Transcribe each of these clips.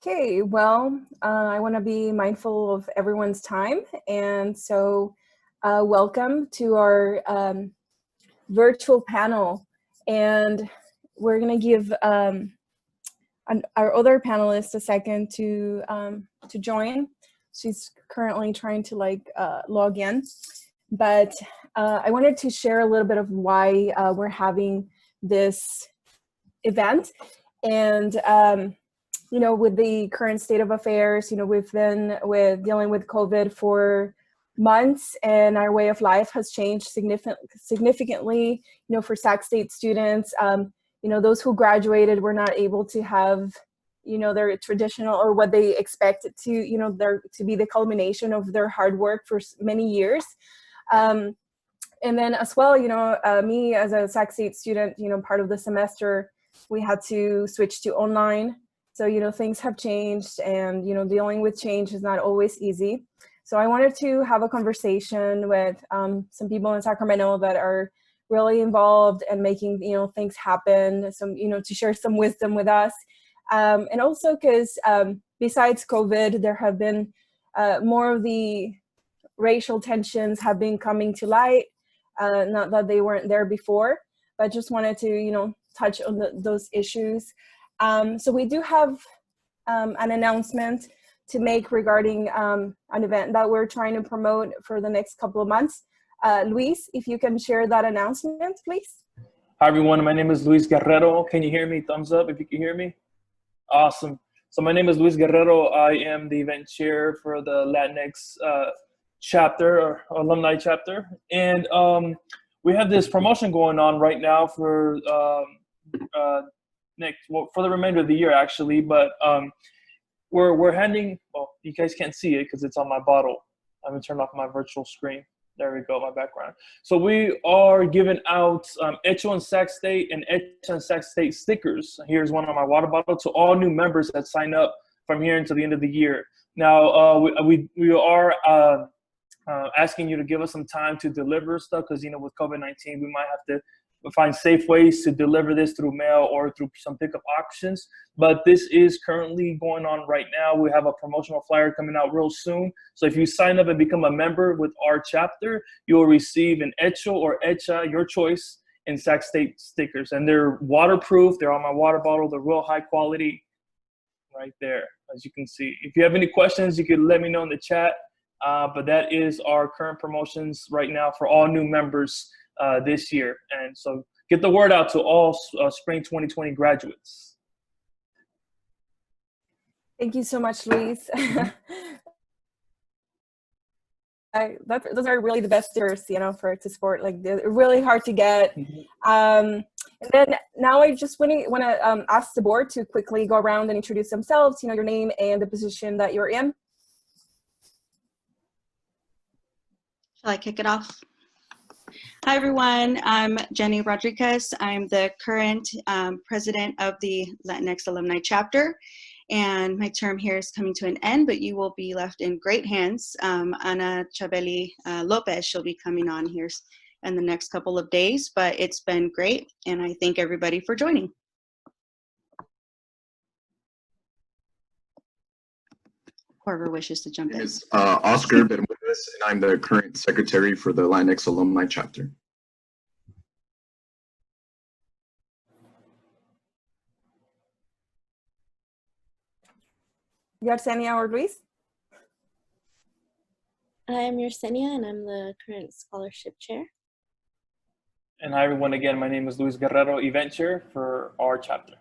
Okay, well, I want to be mindful of everyone's time, and so welcome to our virtual panel. And we're going to give our other panelist a second to join. She's currently trying to log in, but I wanted to share a little bit of why we're having this event. And with the current state of affairs, we've been dealing with COVID for months, and our way of life has changed significantly. For Sac State students, those who graduated were not able to have, their traditional or what they expected to, to be the culmination of their hard work for many years. And then as well, me as a Sac State student, part of the semester, we had to switch to online. So, things have changed, and, dealing with change is not always easy. So I wanted to have a conversation with some people in Sacramento that are really involved and making, things happen, to share some wisdom with us. And also because besides COVID, there have been more of the racial tensions have been coming to light. Not that they weren't there before, but just wanted to, touch on those issues. So we do have an announcement to make regarding an event that we're trying to promote for the next couple of months. Luis, if you can share that announcement, please. Hi, everyone. My name is Luis Guerrero. Can you hear me? Thumbs up if you can hear me. Awesome. So my name is Luis Guerrero. I am the event chair for the Latinx chapter or alumni chapter. And we have this promotion going on right now for for the remainder of the year, actually, but we're handing, well, you guys can't see it because it's on my bottle. I'm gonna turn off my virtual screen. There we go, my background. So we are giving out Hecho in Sac State and Hecho in Sac State stickers. Here's one on my water bottle to all new members that sign up from here until the end of the year. Now, we are asking you to give us some time to deliver stuff because, with COVID-19, we might have to find safe ways to deliver this through mail or through some pickup options. But this is currently going on right now. We have a promotional flyer coming out real soon. So if you sign up and become a member with our chapter, you'll receive an Hecho or Hecha, your choice, in Sac State stickers. And they're waterproof. They're on my water bottle. They're real high quality right there, as you can see. If you have any questions, you can let me know in the chat. But that is our current promotions right now for all new members this year. And so get the word out to all spring 2020 graduates. Thank you so much, Luis. Those are really the best stickers, to support. Like, they're really hard to get. And then now I just want to ask the board to quickly go around and introduce themselves, your name and the position that you're in. Shall I kick it off? Hi, everyone. I'm Jenny Rodriguez. I'm the current president of the Latinx Alumni Chapter, and my term here is coming to an end, but you will be left in great hands. Ana Chabeli Lopez, she'll be coming on here in the next couple of days, but it's been great, and I thank everybody for joining. Whoever wishes to jump in. It's Oscar Bermudez, and I'm the current secretary for the Latinx Alumni Chapter. Yesenia or Luis? I'm Yesenia, and I'm the current scholarship chair. And hi, everyone. Again, my name is Luis Guerrero, event chair for our chapter.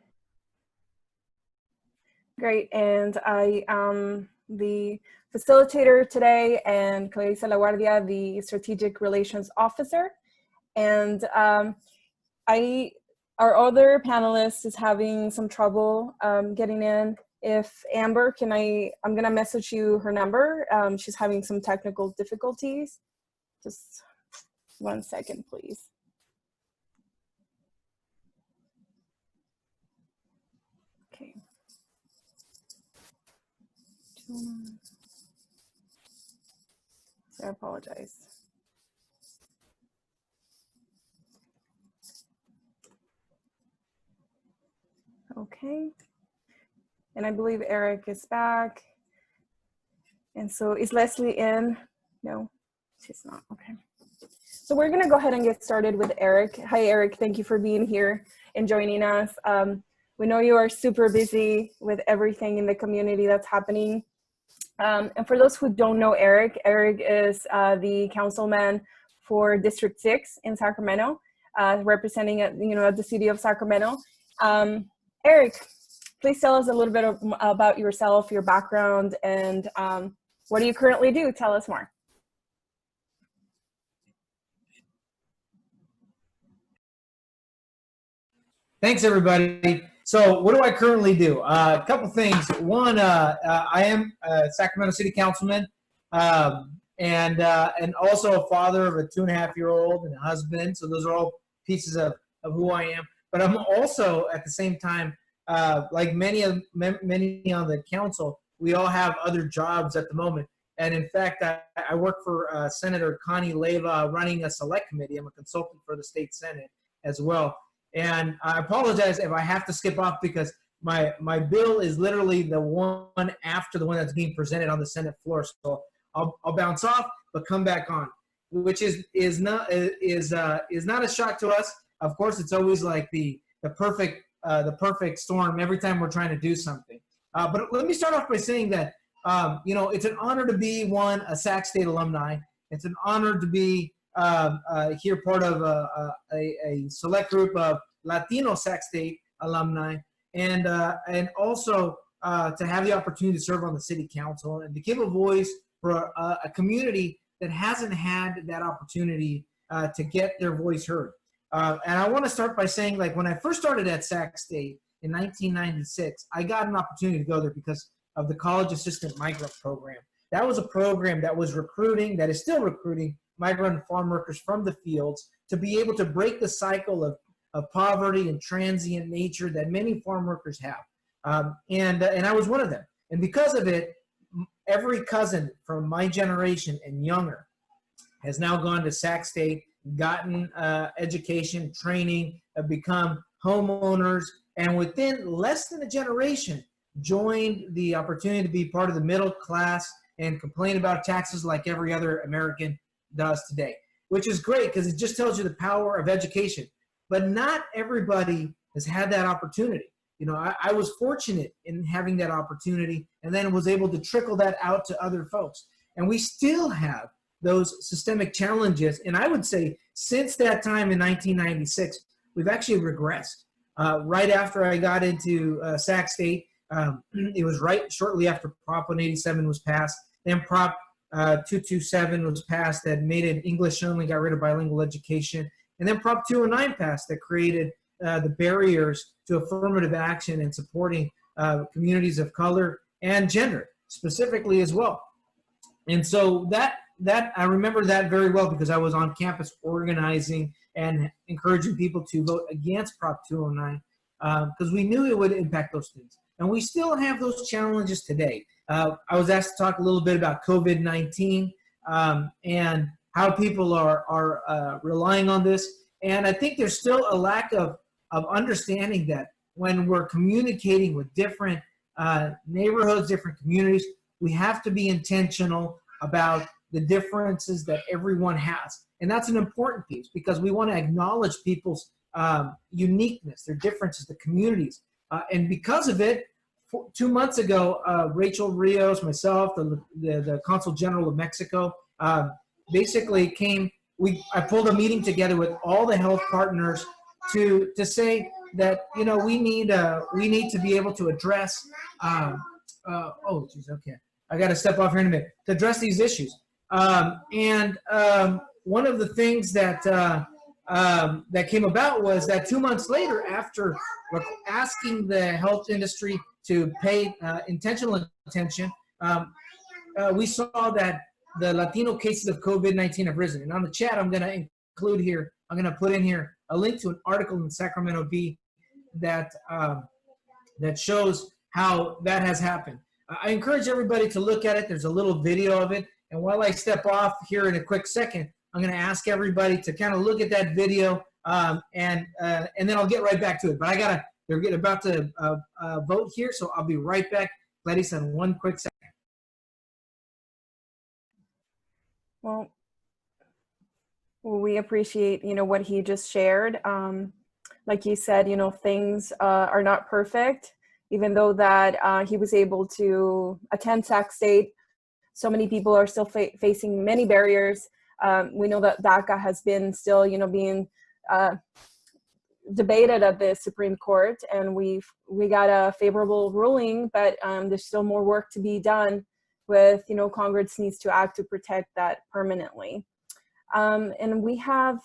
Great. And I am the facilitator today, and Clarissa La Guardia, the strategic relations officer. And our other panelist is having some trouble getting in. If Amber, I'm gonna message you her number. She's having some technical difficulties. Just 1 second, please. Okay. So I apologize. Okay. And I believe Eric is back. And so is Leslie in? No, she's not. Okay. So we're going to go ahead and get started with Eric. Hi, Eric. Thank you for being here and joining us. We know you are super busy with everything in the community that's happening. And for those who don't know Eric, Eric is the councilman for District 6 in Sacramento, representing the city of Sacramento. Eric, please tell us a little bit about yourself, your background, and what do you currently do? Tell us more. Thanks, everybody. So what do I currently do? A couple things. One, I am a Sacramento City Councilman, and also a father of a 2.5-year-old and a husband. So those are all pieces of who I am. But I'm also, at the same time, like many on the council, we all have other jobs at the moment. And in fact, I work for Senator Connie Leyva running a select committee. I'm a consultant for the state Senate as well. And I apologize if I have to skip off because my bill is literally the one after the one that's being presented on the Senate floor. So I'll bounce off, but come back on, which is not a shock to us. Of course, it's always like the perfect storm every time we're trying to do something. But let me start off by saying that it's an honor to be a Sac State alumni. It's an honor to be here part of a select group of Latino Sac State alumni, and also to have the opportunity to serve on the city council and to give a voice for a community that hasn't had that opportunity to get their voice heard. And I want to start by saying, like, when I first started at Sac State in 1996, I got an opportunity to go there because of the College Assistant Migrant Program. That was a program that was recruiting, that is still recruiting, migrant farm workers from the fields to be able to break the cycle of poverty and transient nature that many farm workers have. And I was one of them. And because of it, every cousin from my generation and younger has now gone to Sac State, gotten education, training, have become homeowners, and within less than a generation, joined the opportunity to be part of the middle class and complain about taxes like every other American does today, which is great because it just tells you the power of education. But not everybody has had that opportunity. I was fortunate in having that opportunity and then was able to trickle that out to other folks. And we still have those systemic challenges. And I would say since that time in 1996, we've actually regressed. Right after I got into Sac State, it was right shortly after Prop 187 was passed. Then Prop 227 was passed that made it English only, got rid of bilingual education. And then Prop 209 passed that created the barriers to affirmative action and supporting communities of color and gender specifically as well. And so that I remember that very well because I was on campus organizing and encouraging people to vote against Prop 209 because we knew it would impact those things. And we still have those challenges today. I was asked to talk a little bit about COVID-19 and how people are relying on this. And I think there's still a lack of understanding that when we're communicating with different neighborhoods, different communities, we have to be intentional about the differences that everyone has. And that's an important piece because we want to acknowledge people's uniqueness, their differences, the communities. And because of it, 2 months ago, Rachel Rios, myself, the Consul General of Mexico, basically I pulled a meeting together with all the health partners to say that we need to be able to address. Oh, geez, okay, I got to step off here in a minute to address these issues. And one of the things that that came about was that 2 months later, after asking the health industry to pay intentional attention, we saw that the Latino cases of COVID-19 have risen. And on the chat, I'm going to include here, I'm going to put in here a link to an article in Sacramento Bee that that shows how that has happened. I encourage everybody to look at it. There's a little video of it. And while I step off here in a quick second, I'm going to ask everybody to kind of look at that video, and then I'll get right back to it. But I They're getting about to vote here, so I'll be right back. Gladys, on one quick second. Well, we appreciate, what he just shared. Like you said, things are not perfect, even though that he was able to attend Sac State. So many people are still facing many barriers. We know that DACA has been still, being debated at the Supreme Court, and we got a favorable ruling, but there's still more work to be done with, Congress needs to act to protect that permanently. And we have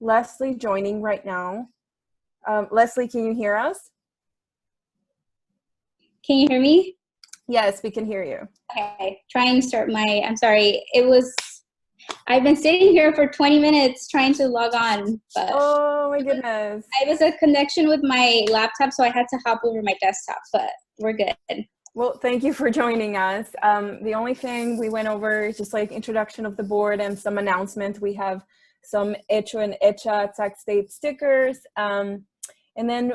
Leslie joining right now. Leslie, can you hear us? Can you hear me? Yes, we can hear you. Okay, trying to start I'm sorry. I've been sitting here for 20 minutes trying to log on, but oh my goodness. it was a connection with my laptop, so I had to hop over my desktop, but we're good. Well, thank you for joining us. The only thing we went over is just like introduction of the board and some announcement. We have some hecho and hecha at Sac State stickers. And then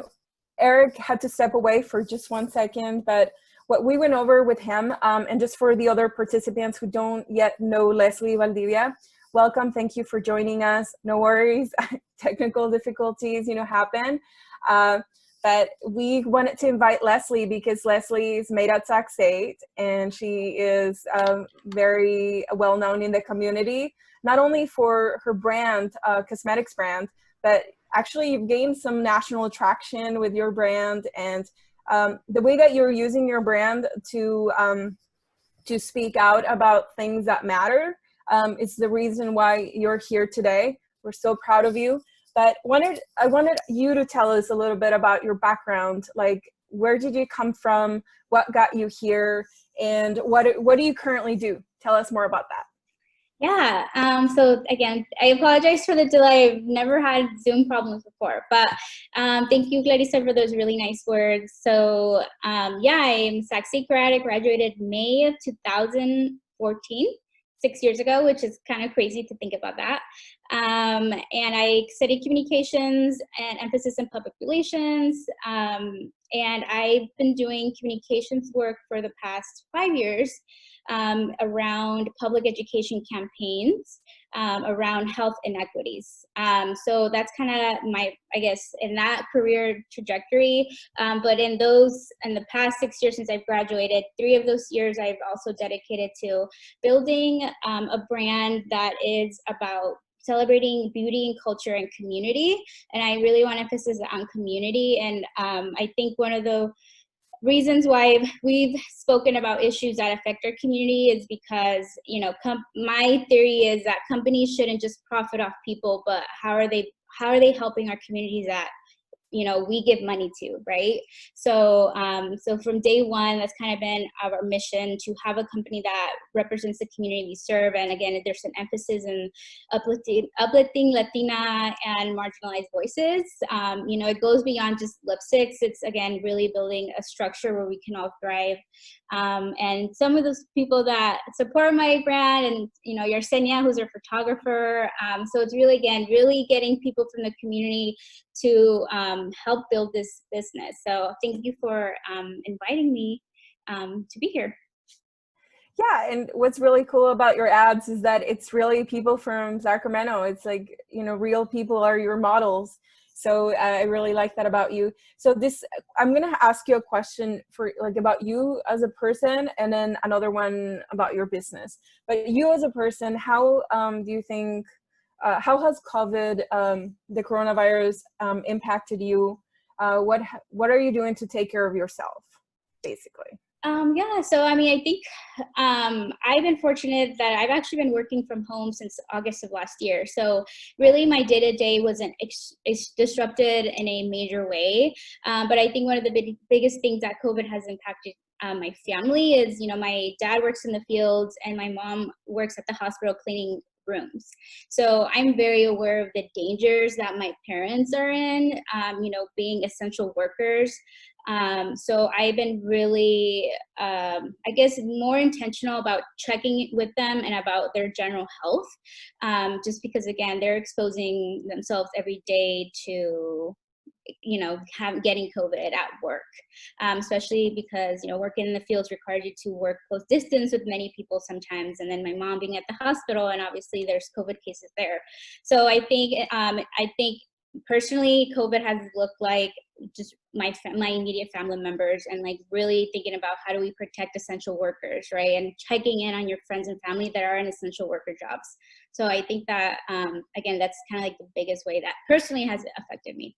Eric had to step away for just 1 second, but what we went over with him, and just for the other participants who don't yet know Leslie Valdivia, welcome, thank you for joining us. No worries, technical difficulties, happen. But we wanted to invite Leslie because Leslie is made at Sac State, and she is very well known in the community, not only for her brand, cosmetics brand, but actually you've gained some national attraction with your brand, and the way that you're using your brand to speak out about things that matter is the reason why you're here today. We're so proud of you. But I wanted you to tell us a little bit about your background. Like, where did you come from? What got you here? And what do you currently do? Tell us more about that. Yeah, so again, I apologize for the delay. I've never had Zoom problems before, but thank you, Clarissa, for those really nice words. So yeah, I'm Sac State grad. I graduated May of 2014, 6 years ago, which is kind of crazy to think about that. And I studied communications and emphasis in public relations. And I've been doing communications work for the past 5 years around public education campaigns around health inequities. So that's kind of I guess, in that career trajectory. But in the past 6 years since I've graduated, 3 of those years I've also dedicated to building a brand that is about celebrating beauty and culture and community. And I really want to emphasize on community. And I think one of the reasons why we've spoken about issues that affect our community is because, my theory is that companies shouldn't just profit off people, but how are they helping our communities that we give money to, right? So so from day one, that's kind of been our mission, to have a company that represents the community we serve. And again, there's an emphasis in uplifting Latina and marginalized voices. It goes beyond just lipsticks. It's, again, really building a structure where we can all thrive. And some of those people that support my brand, and Yarsenia, who's our photographer. So it's really, again, really getting people from the community to help build this business. So thank you for inviting me to be here. Yeah, and what's really cool about your ads is that it's really people from Sacramento. It's like, real people are your models. So I really like that about you. So I'm gonna ask you a question about you as a person, and then another one about your business. But you as a person, how do you think, how has COVID, the coronavirus, impacted you? What are you doing to take care of yourself, basically? Yeah, so I think I've been fortunate that I've actually been working from home since August of last year. So really my day-to-day wasn't disrupted in a major way. But I think one of the biggest things that COVID has impacted my family is, my dad works in the fields and my mom works at the hospital cleaning rooms. So I'm very aware of the dangers that my parents are in, being essential workers. So I've been really, I guess, more intentional about checking with them and about their general health, just because, again, they're exposing themselves every day to getting COVID at work, especially because, working in the fields required you to work close distance with many people sometimes. And then my mom being at the hospital, and obviously there's COVID cases there. So I think personally, COVID has looked like just my immediate family members, and like really thinking about how do we protect essential workers, right? And checking in on your friends and family that are in essential worker jobs. So I think that, again, that's kind of like the biggest way that personally has affected me.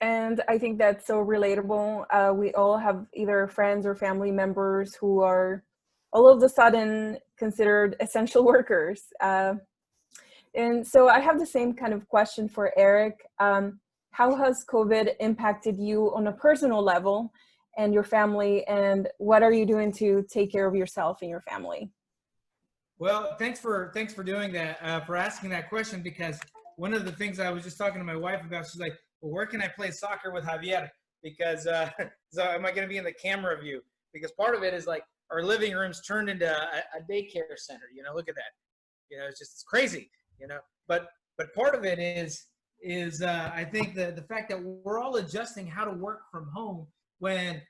And I think that's so relatable. We all have either friends or family members who are all of a sudden considered essential workers. And so I have the same kind of question for Eric. How has COVID impacted you on a personal level and your family, and what are you doing to take care of yourself and your family? Well, thanks for doing that, for asking that question, because one of the things I was just talking to my wife about, she's like, well, where can I play soccer with Javier? Because so am I going to be in the camera view? Because part of it is like our living room's turned into a daycare center. Look at that. It's crazy. But part of it is I think the fact that we're all adjusting how to work from home when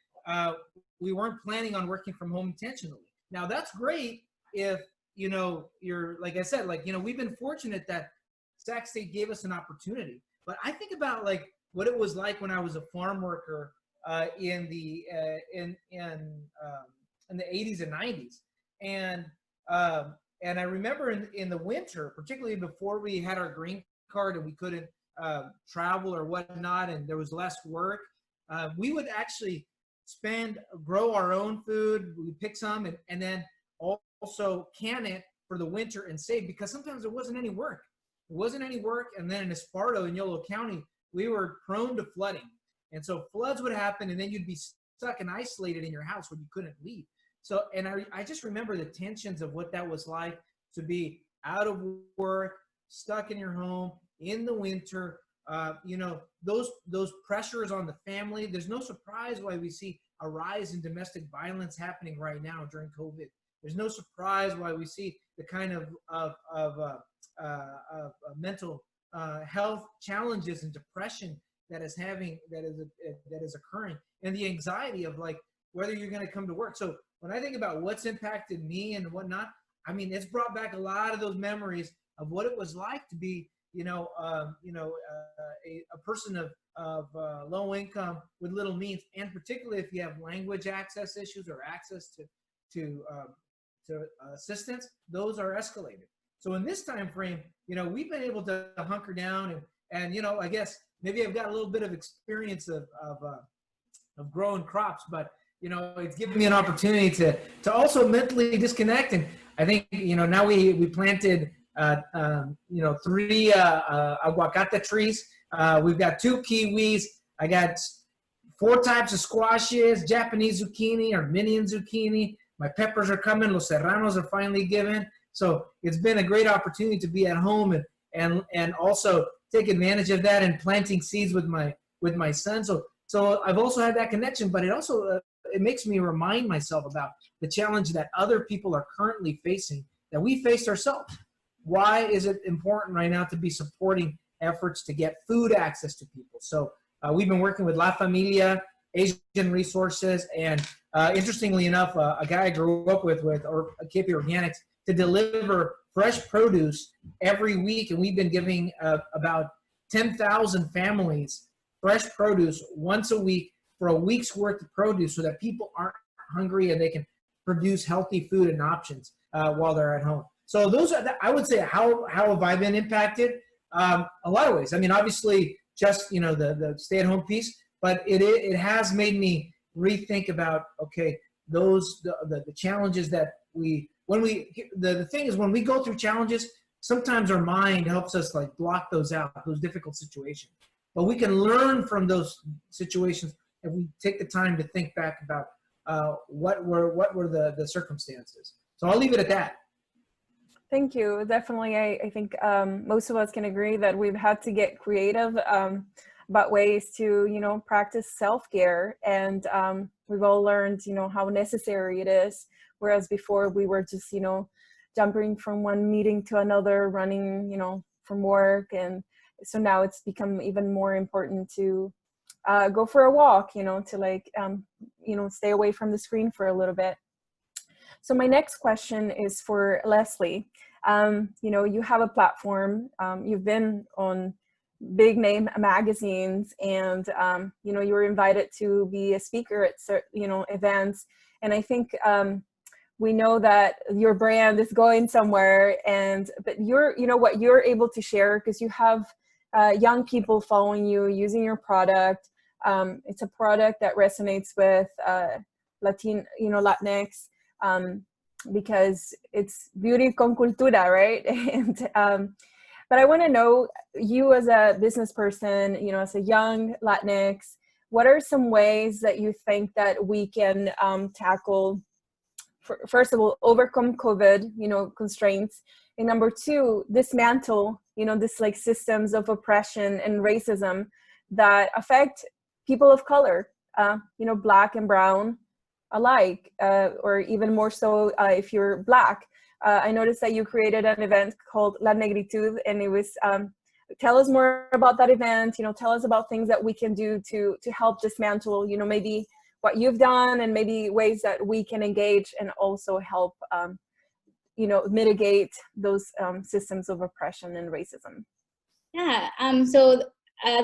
we weren't planning on working from home intentionally. Now that's great if you're, like I said, we've been fortunate that Sac State gave us an opportunity. But I think about like what it was like when I was a farm worker in the 80s and 90s, and I remember in the winter, particularly before we had our green card and we couldn't travel or whatnot, and there was less work, we would actually grow our own food. We pick some and then also can it for the winter and save, because sometimes there wasn't any work. There wasn't any work, and then in Esparto in Yolo County, we were prone to flooding. And so floods would happen, and then you'd be stuck and isolated in your house where you couldn't leave. So, and I just remember the tensions of what that was like to be out of work, stuck in your home in the winter. Those pressures on the family. There's no surprise why we see a rise in domestic violence happening right now during COVID. There's no surprise why we see the kind of mental health challenges and depression that is occurring, and the anxiety of like whether you're going to come to work. So when I think about what's impacted me and whatnot, I mean, it's brought back a lot of those memories of what it was like to be, a person of low income with little means, and particularly if you have language access issues or access to assistance, those are escalated. So in this time frame, we've been able to hunker down and I guess maybe I've got a little bit of experience of growing crops, but it's given me an opportunity to also mentally disconnect. And I think now we planted 3 aguacate trees. We've got 2 kiwis. I got 4 types of squashes, Japanese zucchini, Armenian zucchini. My peppers are coming. Los serranos are finally given. So it's been a great opportunity to be at home and also take advantage of that and planting seeds with my son. So I've also had that connection, but it also it makes me remind myself about the challenge that other people are currently facing that we faced ourselves. Why is it important right now to be supporting efforts to get food access to people? So we've been working with La Familia, Asian Resources, and interestingly enough, a guy I grew up with KP Organics, to deliver fresh produce every week. And we've been giving about 10,000 families fresh produce once a week for a week's worth of produce so that people aren't hungry and they can produce healthy food and options while they're at home. So those are, I would say, how have I been impacted? A lot of ways. I mean, obviously just, the stay-at-home piece, but it has made me rethink about, okay, the challenges that the thing is, when we go through challenges, sometimes our mind helps us like block those out, those difficult situations. But we can learn from those situations if we take the time to think back about what were the circumstances. So I'll leave it at that. Thank you. Definitely, I think most of us can agree that we've had to get creative about ways to, practice self-care. And we've all learned, how necessary it is. Whereas before we were just, jumping from one meeting to another, running, from work. And So now it's become even more important to go for a walk, to like, stay away from the screen for a little bit. So my next question is for Leslie. You have a platform, you've been on big name magazines, and you were invited to be a speaker at events, and I think we know that your brand is going somewhere, but what you're able to share, because you have young people following you, using your product. It's a product that resonates with Latinx, because it's beauty con cultura, right? And but I want to know, you as a business person, as a young Latinx, what are some ways that you think that we can tackle, first of all, overcome COVID, constraints, and number two, dismantle, this like systems of oppression and racism that affect people of color, Black and brown alike, or even more so if you're Black. I noticed that you created an event called La Negritude, and it was, tell us more about that event, tell us about things that we can do to help dismantle, maybe what you've done, and maybe ways that we can engage and also help, mitigate those systems of oppression and racism. Yeah, so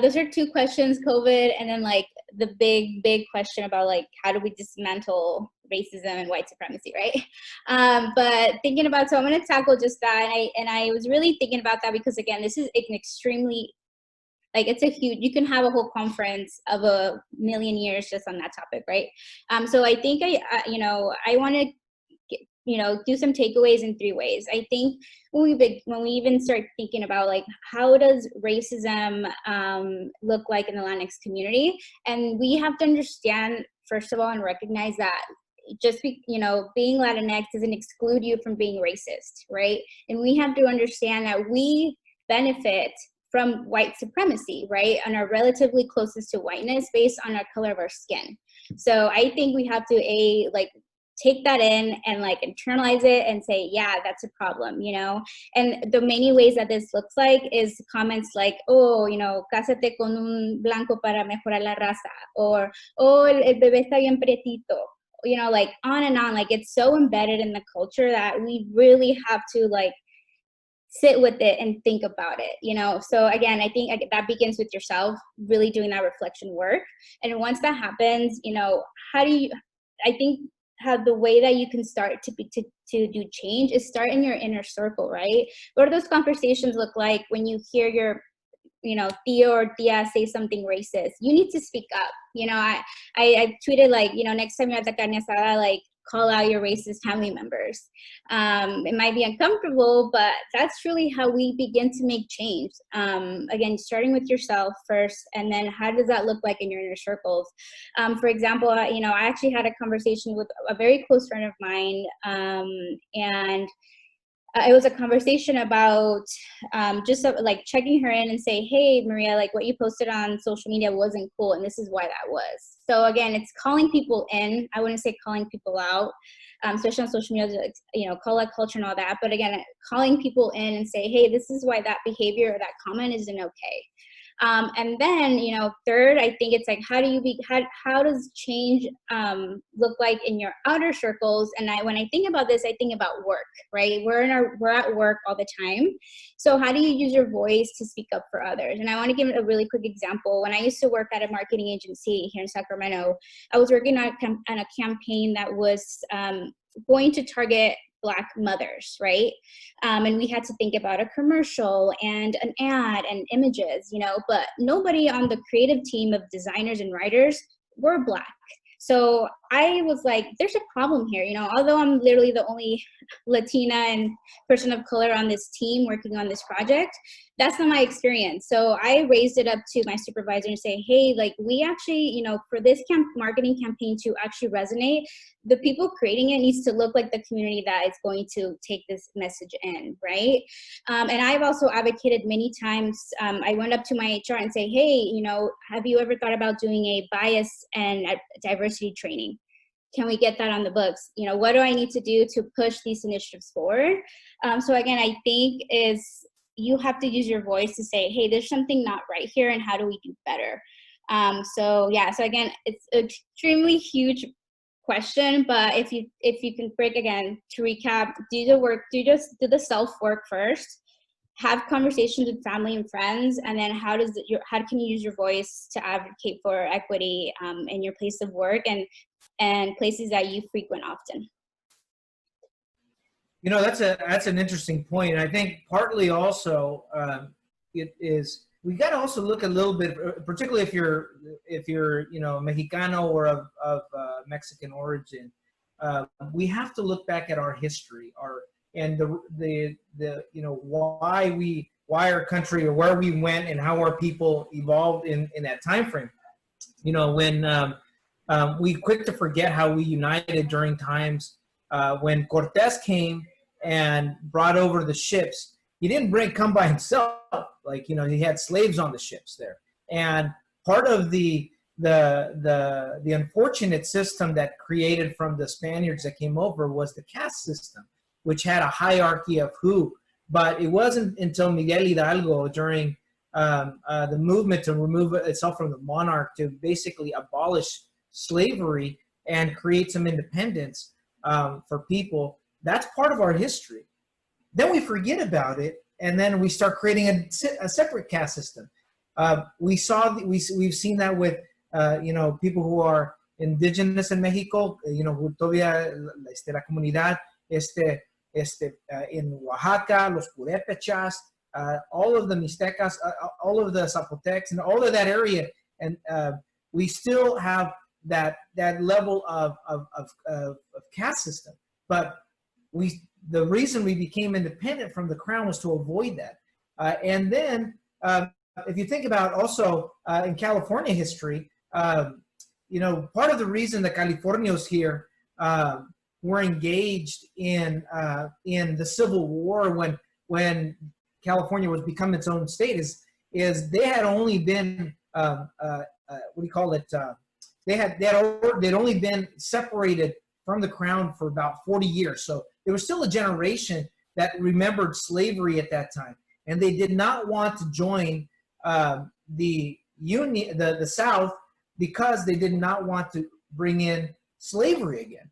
those are two questions, COVID, and then like the big question about like, how do we dismantle racism and white supremacy, right? But thinking about, so I'm going to tackle just that, and I was really thinking about that because, again, this is an extremely, like, it's a huge, you can have a whole conference of 1,000,000 years just on that topic, right? So I think I want to do some takeaways in 3 ways. I think when we even start thinking about like, how does racism look like in the Latinx community, and we have to understand, first of all, and recognize that just being Latinx doesn't exclude you from being racist, right? And we have to understand that we benefit from white supremacy, right, and are relatively closest to whiteness based on our color of our skin. So I think we have to take that in and like internalize it and say, yeah, that's a problem, And the many ways that this looks like is comments like, oh, cásate con un blanco para mejorar la raza, or, oh, el bebé está bien prietito, like on and on. Like, it's so embedded in the culture that we really have to like sit with it and think about it, So again, I think that begins with yourself, really doing that reflection work. And once that happens, how the way that you can start to do change is start in your inner circle, right? What do those conversations look like when you hear your, tío or tía say something racist? You need to speak up. I tweeted like, next time you're at the carne asada, like, call out your racist family members. It might be uncomfortable, but that's really how we begin to make change. Again, starting with yourself first, and then how does that look like in your inner circles? For example, I actually had a conversation with a very close friend of mine, and it was a conversation about just like checking her in and say, hey, Maria, like what you posted on social media wasn't cool, and this is why that was. So again, it's calling people in. I wouldn't say calling people out, especially on social media, call out culture and all that. But again, calling people in and say, hey, this is why that behavior or that comment isn't okay. And then, third, I think it's like, how does change look like in your outer circles? And when I think about this, I think about work, right? We're at work all the time. So how do you use your voice to speak up for others? And I want to give a really quick example. When I used to work at a marketing agency here in Sacramento, I was working on a campaign that was going to target Black mothers, right? And we had to think about a commercial and an ad and images, but nobody on the creative team of designers and writers were Black. So I was like, there's a problem here, although I'm literally the only Latina and person of color on this team working on this project, that's not my experience. So I raised it up to my supervisor and say, hey, like we actually, for this marketing campaign to actually resonate, the people creating it needs to look like the community that is going to take this message in, right? And I've also advocated many times, I went up to my HR and say, hey, have you ever thought about doing a bias and diversity training? Can we get that on the books? What do I need to do to push these initiatives forward? So again, I think is you have to use your voice to say, hey, there's something not right here, and how do we do better? So again, it's an extremely huge question, but if you can break, again, to recap, do the work, do the self work first, have conversations with family and friends, and then how can you use your voice to advocate for equity in your place of work and places that you frequent often. You know, that's an interesting point. And I think partly also it is, we got to also look a little bit, particularly if you're you know, Mexicano or of Mexican origin. We have to look back at our history, and the you know, why our country, or where we went, and how our people evolved in that time frame. You know, when we quick to forget how we united during times when Cortés came and brought over the ships. He didn't come by himself. Like, you know, he had slaves on the ships there. And part of the unfortunate system that created from the Spaniards that came over was the caste system, which had a hierarchy of who. But it wasn't until Miguel Hidalgo, during the movement to remove itself from the monarch, to basically abolish slavery and create some independence for people. That's part of our history. Then we forget about it, and then we start creating a separate caste system. We've seen that with you know, people who are indigenous in Mexico. You know, todavía la comunidad in Oaxaca, los Purépechas, all of the Mixtecas, all of the Zapotecs, and all of that area, and we still have that level of caste system. But the reason we became independent from the crown was to avoid that. And then if you think about also in California history, you know, part of the reason the Californios here were engaged in the Civil War when California was becoming its own state is they had only been they'd only been separated from the crown for about 40 years. So there was still a generation that remembered slavery at that time, and they did not want to join the Union, the South, because they did not want to bring in slavery again.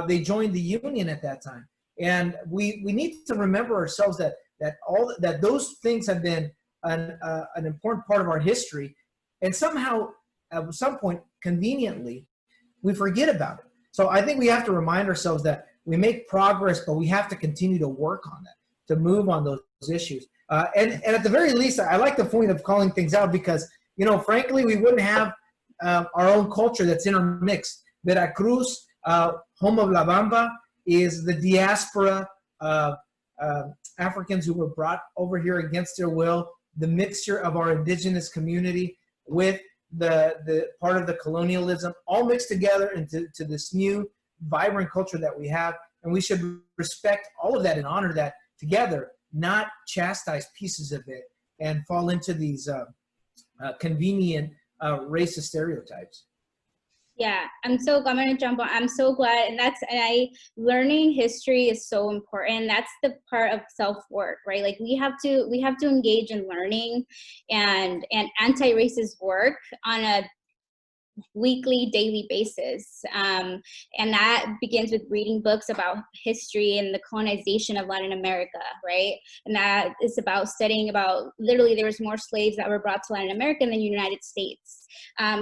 They joined the Union at that time, and we need to remember ourselves that those things have been an important part of our history, and somehow at some point, conveniently, we forget about it. So I think we have to remind ourselves that we make progress, but we have to continue to work on that, to move on those issues. And at the very least, I like the point of calling things out, because, you know, frankly, we wouldn't have our own culture that's intermixed. Veracruz, home of La Bamba, is the diaspora of Africans who were brought over here against their will, the mixture of our indigenous community with the part of the colonialism, all mixed together into this new vibrant culture that we have. And we should respect all of that and honor that together, not chastise pieces of it and fall into these convenient racist stereotypes. Yeah, I'm gonna jump on. I'm so glad, and learning history is so important. That's the part of self-work, right? Like we have to engage in learning and anti-racist work on a weekly, daily basis, and that begins with reading books about history and the colonization of Latin America, right? And that is about studying about, literally there was more slaves that were brought to Latin America than the United States.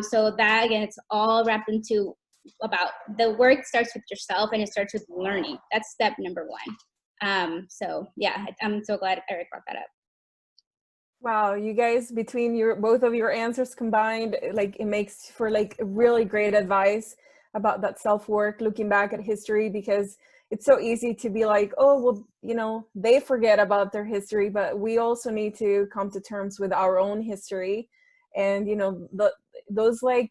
So that, again, it's all wrapped into about the work starts with yourself, and it starts with learning. That's step number one. So yeah, I'm so glad Eric brought that up. Wow, you guys, between both of your answers combined, like it makes for like really great advice about that self-work, looking back at history, because it's so easy to be like, oh, well, you know, they forget about their history, but we also need to come to terms with our own history. And, you know, those like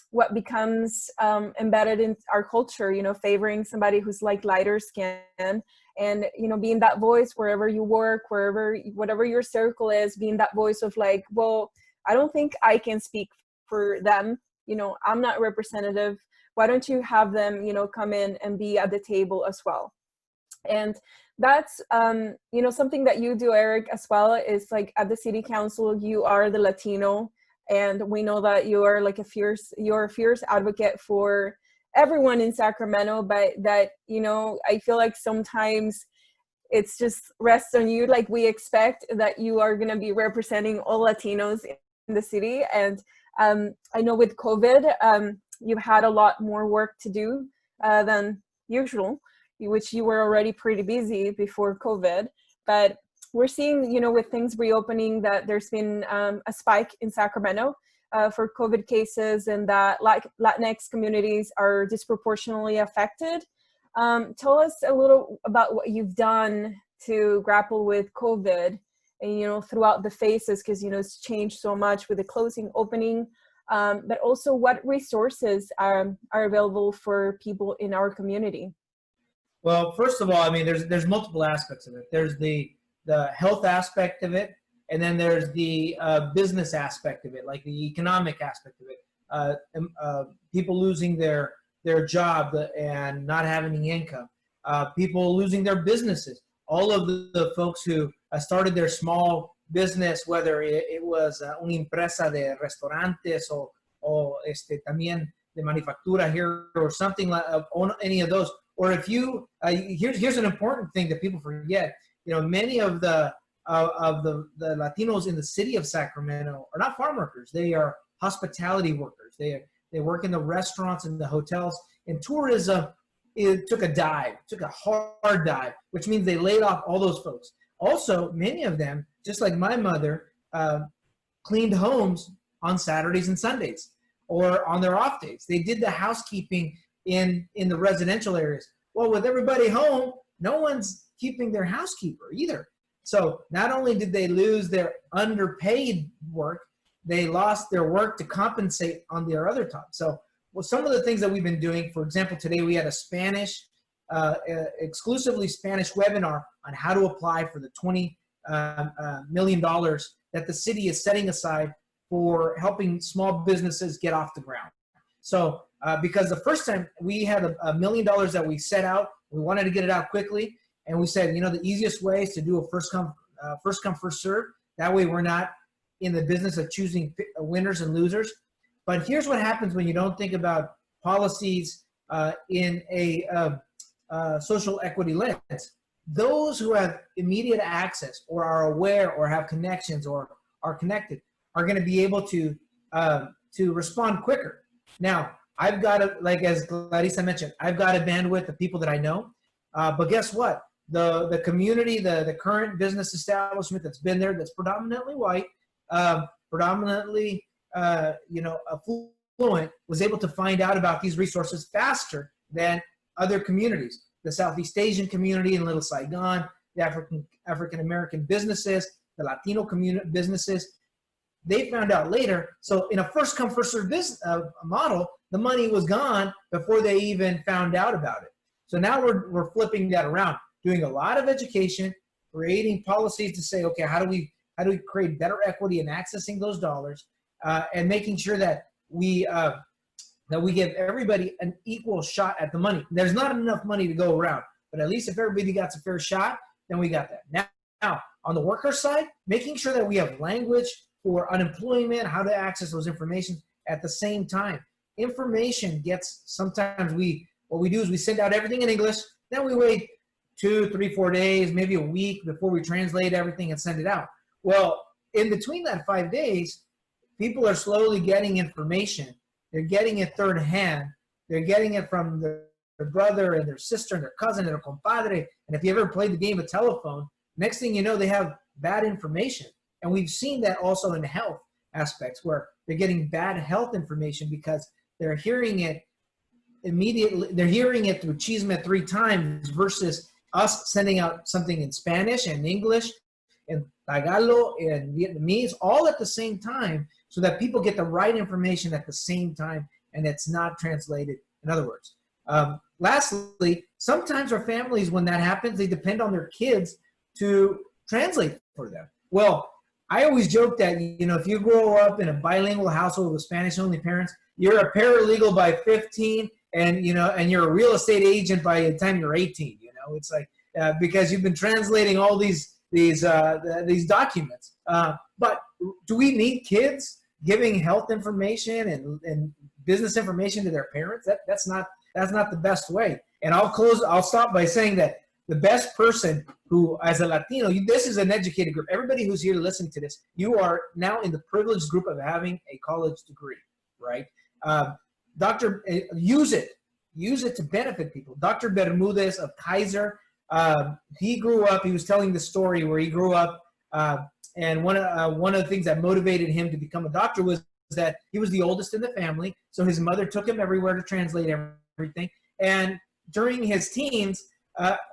what becomes embedded in our culture, you know, favoring somebody who's like lighter skinned, and, you know, being that voice wherever you work, whatever your circle is, being that voice of like, well, I don't think I can speak for them. You know, I'm not representative. Why don't you have them, you know, come in and be at the table as well? And that's, you know, something that you do, Eric, as well, is like at the city council, you are the Latino, and we know that you are like you're a fierce advocate for everyone in Sacramento, but that, you know, I feel like sometimes it's just rests on you. Like we expect that you are going to be representing all Latinos in the city. And I know with COVID, you've had a lot more work to do than usual, which you were already pretty busy before COVID. But we're seeing, you know, with things reopening, that there's been a spike in Sacramento for COVID cases, and that Latinx communities are disproportionately affected. Tell us a little about what you've done to grapple with COVID, and, you know, throughout the phases, because, you know, it's changed so much with the closing, opening, but also what resources are available for people in our community. Well, first of all, I mean, there's multiple aspects of it. There's the health aspect of it, and then there's the business aspect of it, like the economic aspect of it. People losing their job and not having any income. People losing their businesses. All of the folks who started their small business, whether it was una empresa de restaurantes o también de manufactura here or something like any of those. Or if you, here's an important thing that people forget. You know, many of the Latinos in the city of Sacramento are not farm workers. They are hospitality workers. They work in the restaurants and the hotels. And tourism, it took a hard dive, which means they laid off all those folks. Also, many of them, just like my mother, cleaned homes on Saturdays and Sundays or on their off days. They did the housekeeping in the residential areas. Well, with everybody home, no one's keeping their housekeeper either. So not only did they lose their underpaid work, they lost their work to compensate on their other time. So, well, some of the things that we've been doing, for example, today we had a exclusively Spanish webinar on how to apply for the $20 million that the city is setting aside for helping small businesses get off the ground. So, because the first time we had $1 million that we set out, we wanted to get it out quickly, and we said, you know, the easiest way is to do a first come, first serve. That way we're not in the business of choosing winners and losers. But here's what happens when you don't think about policies in a social equity lens. Those who have immediate access or are aware or have connections or are connected are going to be able to respond quicker. Now, I've got like as Clarissa mentioned, I've got a bandwidth of people that I know. But guess what? The community, the current business establishment that's been there, that's predominantly white, predominantly affluent, was able to find out about these resources faster than other communities. The Southeast Asian community in Little Saigon, the African American businesses, the Latino community businesses, they found out later. So in a first come first serve model, the money was gone before they even found out about it. So now we're flipping that around, doing a lot of education, creating policies to say, okay, how do we create better equity in accessing those dollars, and making sure that we give everybody an equal shot at the money. There's not enough money to go around, but at least if everybody gets a fair shot, then we got that. Now on the worker side, making sure that we have language for unemployment, how to access those information at the same time. Information gets, sometimes what we do is we send out everything in English, then we wait 2, 3, 4 days, maybe a week before we translate everything and send it out. Well, in between that 5 days, people are slowly getting information. They're getting it third hand. They're getting it from their brother and their sister and their cousin and their compadre. And if you ever played the game of telephone, next thing you know, they have bad information. And we've seen that also in health aspects where they're getting bad health information because they're hearing it immediately. They're hearing it through Chisme 3 times versus us sending out something in Spanish and English and Tagalog and Vietnamese all at the same time so that people get the right information at the same time and it's not translated. In other words, lastly, sometimes our families, when that happens, they depend on their kids to translate for them. Well, I always joke that, if you grow up in a bilingual household with Spanish-only parents, you're a paralegal by 15 and you're a real estate agent by the time you're 18. It's like because you've been translating all these documents. But do we need kids giving health information and business information to their parents? That's not the best way. And I'll stop by saying that the best person who, as a Latino, this is an educated group. Everybody who's here listening to this, you are now in the privileged group of having a college degree, right? Use it to benefit people. Dr. Bermudez of Kaiser, he was telling the story where he grew up, and one of the things that motivated him to become a doctor was that he was the oldest in the family, so his mother took him everywhere to translate everything. And during his teens,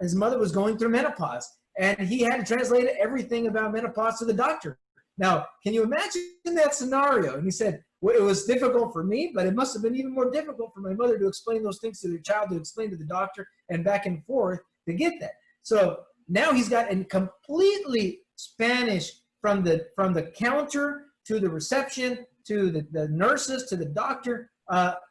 his mother was going through menopause, and he had to translate everything about menopause to the doctor. Now, can you imagine that scenario? And he said, well, it was difficult for me, but it must have been even more difficult for my mother to explain those things to their child, to explain to the doctor, and back and forth to get that. So now he's got a completely Spanish from the counter to the reception to the nurses to the doctor,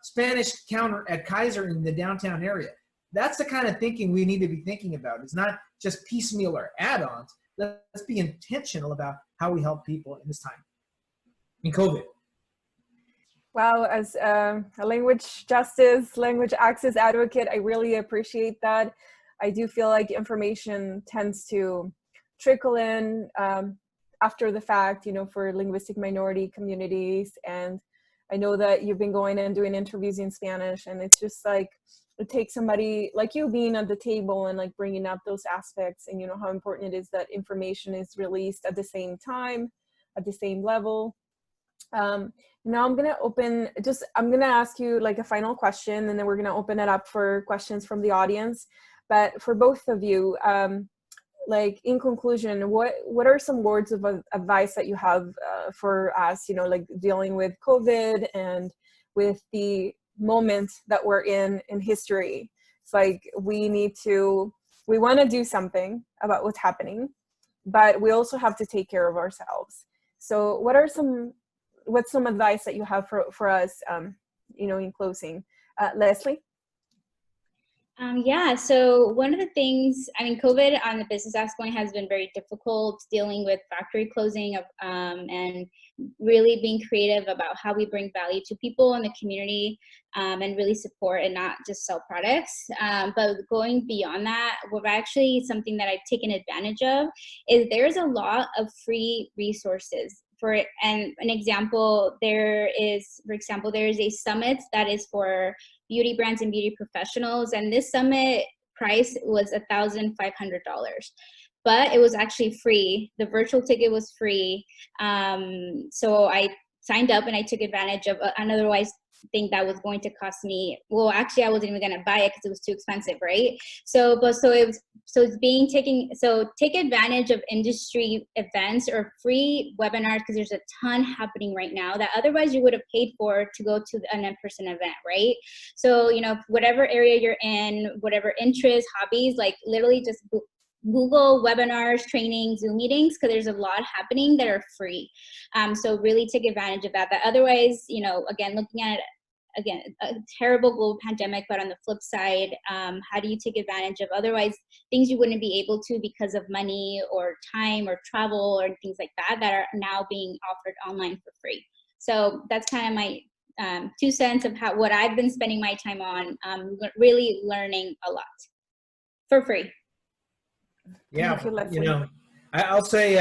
Spanish counter at Kaiser in the downtown area. That's the kind of thinking we need to be thinking about. It's not just piecemeal or add-ons. Let's be intentional about how we help people in this time, in COVID. Wow, as a language justice, language access advocate, I really appreciate that. I do feel like information tends to trickle in after the fact, for linguistic minority communities. And I know that you've been going and doing interviews in Spanish, and it's just like, it takes somebody like you being at the table and like bringing up those aspects, and how important it is that information is released at the same time, at the same level. Now I'm gonna ask you like a final question, and then we're gonna open it up for questions from the audience. But for both of you, like in conclusion, what are some words of advice that you have for us, like dealing with COVID and with the moment that we're in history? It's like we want to do something about what's happening, but we also have to take care of ourselves. So what's some advice that you have for us, in closing? Leslie? Yeah, so one of the things, COVID on the business aspect has been very difficult, dealing with factory closing and really being creative about how we bring value to people in the community and really support and not just sell products. But going beyond that, something that I've taken advantage of is there's a lot of free resources. And an example, there is a summit that is for beauty brands and beauty professionals, and this summit price was $1,500, but it was actually free. The virtual ticket was free, so I signed up and I took advantage of an otherwise thing that was going to cost me. Well, actually, I wasn't even going to buy it because it was too expensive, right? Take advantage of industry events or free webinars, because there's a ton happening right now that otherwise you would have paid for to go to an in-person event, right? So, whatever area you're in, whatever interests, hobbies, like literally just Google webinars, training, Zoom meetings, because there's a lot happening that are free. So really take advantage of that. But otherwise, again, looking at a terrible global pandemic, but on the flip side, how do you take advantage of otherwise things you wouldn't be able to because of money or time or travel or things like that are now being offered online for free. So that's kind of my 2 cents of what I've been spending my time on, really learning a lot for free. Yeah, I'll say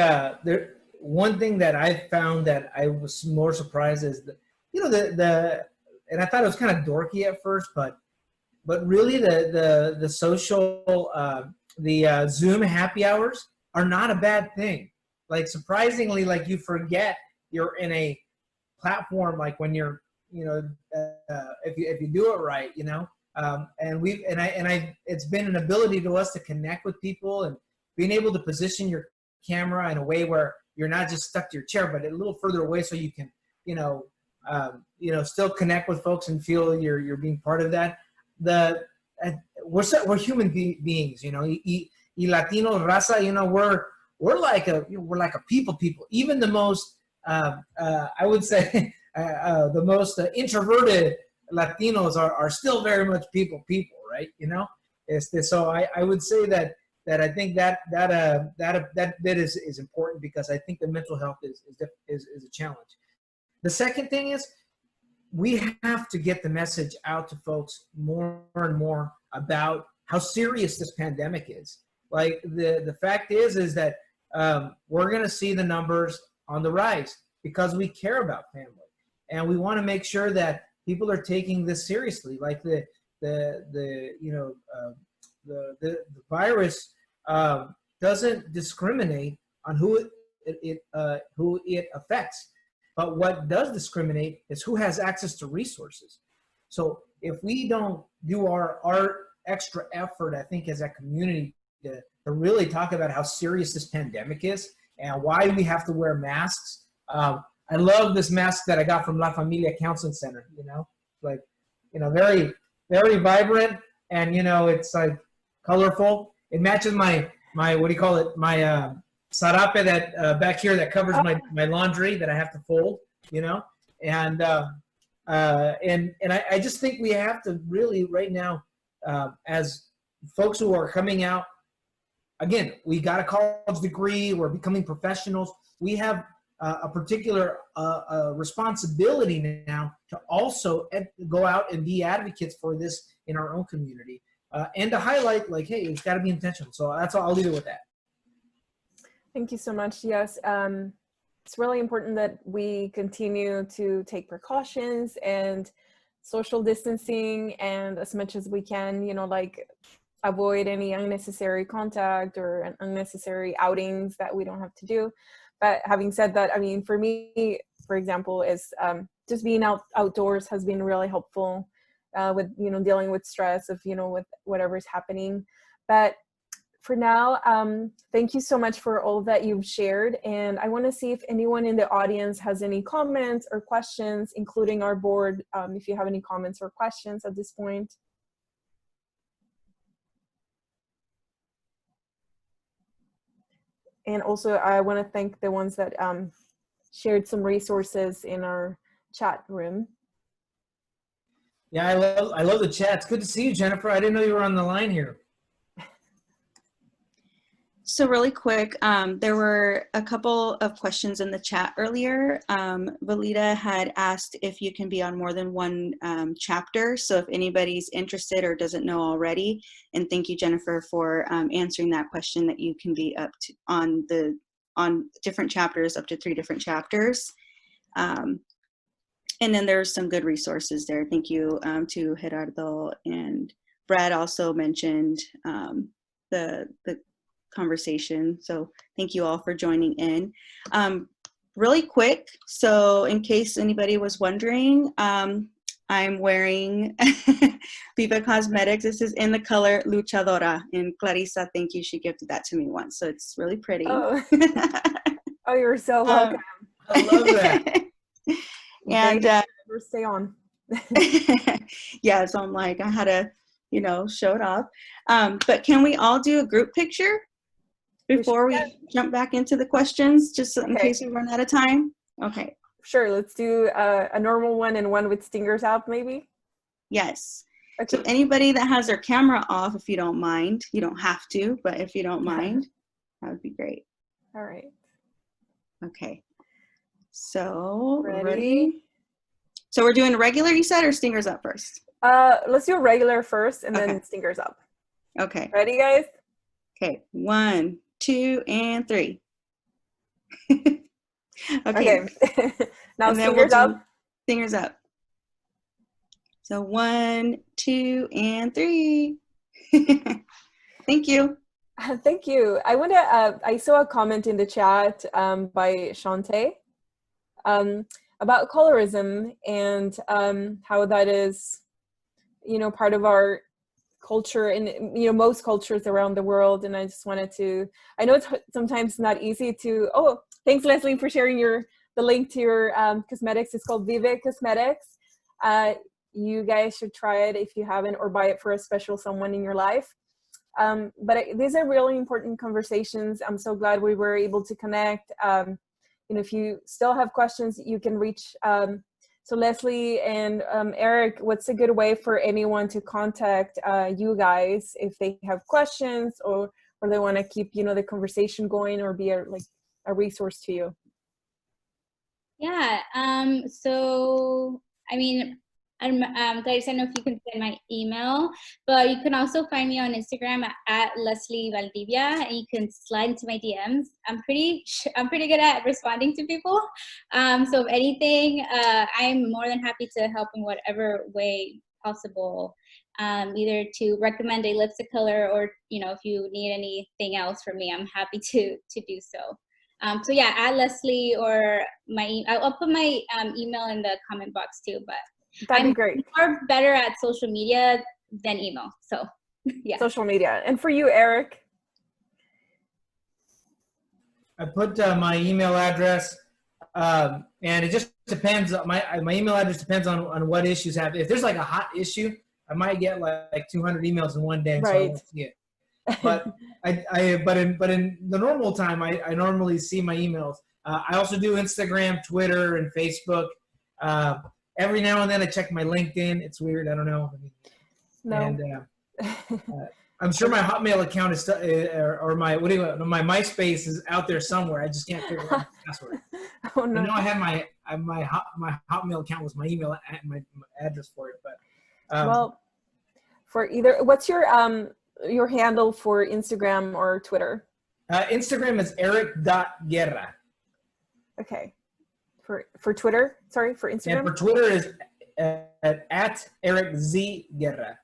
one thing that I found that I was more surprised is and I thought it was kind of dorky at first, but really the social Zoom happy hours are not a bad thing. Like surprisingly, like you forget you're in a platform, like when you're if you do it right, it's been an ability to us to connect with people and being able to position your camera in a way where you're not just stuck to your chair, but a little further away so you can, still connect with folks and feel you're being part of that. We're human beings, y Latino raza, we're like a people. Even the most, I would say, the most introverted Latinos are still very much people, right? So I would say that that I think that is important, because I think the mental health is a challenge. The second thing is, we have to get the message out to folks more and more about how serious this pandemic is. Like the fact is that we're going to see the numbers on the rise because we care about family, and we want to make sure that people are taking this seriously. Like the virus doesn't discriminate on who it affects, but what does discriminate is who has access to resources. So if we don't do our extra effort, I think, as a community to really talk about how serious this pandemic is and why we have to wear masks. I love this mask that I got from La Familia Counseling Center, like, very, very vibrant, and, it's like colorful. It matches my what do you call it? My sarape that back here that covers my laundry that I have to fold, and I just think we have to really right now, as folks who are coming out, again, we got a college degree, we're becoming professionals. We have a particular responsibility now to also go out and be advocates for this in our own community, and to highlight, like, hey, it's got to be intentional. So that's all. I'll leave it with that. Thank you so much. Yes, it's really important that we continue to take precautions and social distancing, and as much as we can, like, avoid any unnecessary contact or unnecessary outings that we don't have to do. But having said that, I mean, for me, for example, is just being outdoors has been really helpful with, dealing with stress of, with whatever's happening. But for now, thank you so much for all that you've shared. And I want to see if anyone in the audience has any comments or questions, including our board, if you have any comments or questions at this point. And also, I want to thank the ones that shared some resources in our chat room. Yeah, I love the chat. It's good to see you, Jennifer. I didn't know you were on the line here. So really quick, there were a couple of questions in the chat earlier. Valida had asked if you can be on more than one chapter. So if anybody's interested or doesn't know already, and thank you, Jennifer, for answering that question, that you can be up to on different chapters, up to 3 different chapters. And then there's some good resources there. Thank you to Gerardo, and Brad also mentioned the conversation. So thank you all for joining in. Really quick, so in case anybody was wondering, I'm wearing Vive Cosmetics. This is in the color Luchadora. And Clarissa, thank you, she gifted that to me once. So it's really pretty. Oh, oh, you're so welcome. I love that. And stay on. yeah, so I'm like, I had to, show it off. But can we all do a group picture before we jump back into the questions, just in case we run out of time? Okay. Sure, let's do a normal one and one with stingers out, maybe? Yes. Okay. So anybody that has their camera off, if you don't mind, you don't have to, but if you don't mind, that would be great. All right. Okay. So, ready? So we're doing regular, you said, or stingers up first? Let's do regular first and then stingers up. Okay. Ready, guys? Okay. 1, 2, and 3. Okay. Now stingers up. Stingers up. So 1, 2, and 3. Thank you. Thank you. I want to. I saw a comment in the chat by Shante about colorism and how that is, part of our culture and most cultures around the world. And I just wanted to. I know it's sometimes not easy to. Oh, thanks, Leslie, for sharing the link to your cosmetics. It's called Vive Cosmetics. You guys should try it if you haven't, or buy it for a special someone in your life. But these are really important conversations. I'm so glad we were able to connect. If you still have questions, you can reach. So Leslie and Eric, what's a good way for anyone to contact you guys if they have questions or or they want to keep, the conversation going or be a resource to you? Yeah. So, I mean, Gladys, I don't know if you can send my email, but you can also find me on Instagram at Leslie Valdivia, and you can slide into my DMs. I'm pretty good at responding to people. So if anything, I'm more than happy to help in whatever way possible. Either to recommend a lipstick color, or if you need anything else from me, I'm happy to do so. So yeah, at Leslie, or I'll put my email in the comment box too. But That'd be great. I'm better at social media than email. So yeah. Social media. And for you, Eric? I put my email address, and it just depends. My email address depends on what issues happen. If there's like a hot issue, I might get like 200 emails in one day, so I won't see it. But but in the normal time, I normally see my emails. I also do Instagram, Twitter, and Facebook. Every now and then I check my LinkedIn. It's weird. I don't know. No. And I'm sure my Hotmail account is or my my MySpace is out there somewhere. I just can't figure out the password. Oh no. I know I have my Hotmail account was my email and my address for it, but well, for either, what's your handle for Instagram or Twitter? Instagram is Eric.Guerra. Okay. For Twitter, sorry, for Instagram? And for Twitter is at Eric Z Guerra.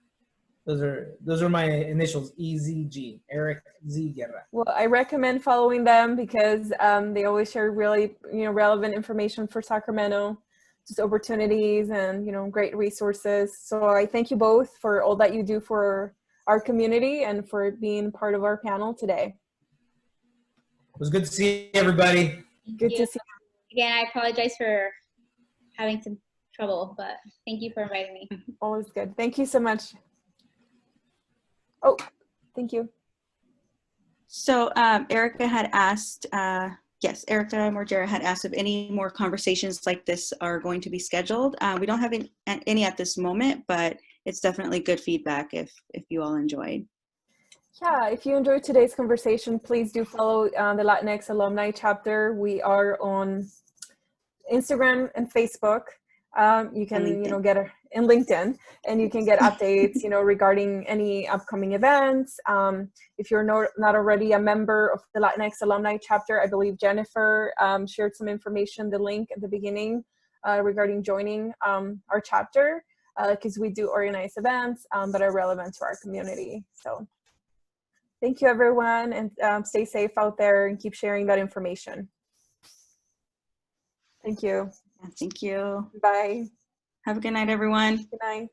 Those are my initials, EZG, Eric Z Guerra. Well, I recommend following them because they always share really relevant information for Sacramento, just opportunities and great resources. So I thank you both for all that you do for our community and for being part of our panel today. It was good to see everybody. Good to see you. Again, I apologize for having some trouble, but thank you for inviting me. Always good. Thank you so much. Oh, thank you. So Erica had asked, yes, Erica Morgera had asked if any more conversations like this are going to be scheduled. We don't have any at this moment, but it's definitely good feedback if you all enjoyed. Yeah, if you enjoyed today's conversation, please do follow the Latinx Alumni Chapter. We are on Instagram and Facebook. You can, get in LinkedIn, and you can get updates, regarding any upcoming events. If you're not already a member of the Latinx Alumni Chapter, I believe Jennifer shared some information, the link at the beginning regarding joining our chapter, because we do organize events that are relevant to our community. So thank you, everyone, and stay safe out there and keep sharing that information. Thank you. Thank you. Bye. Have a good night, everyone. Good night.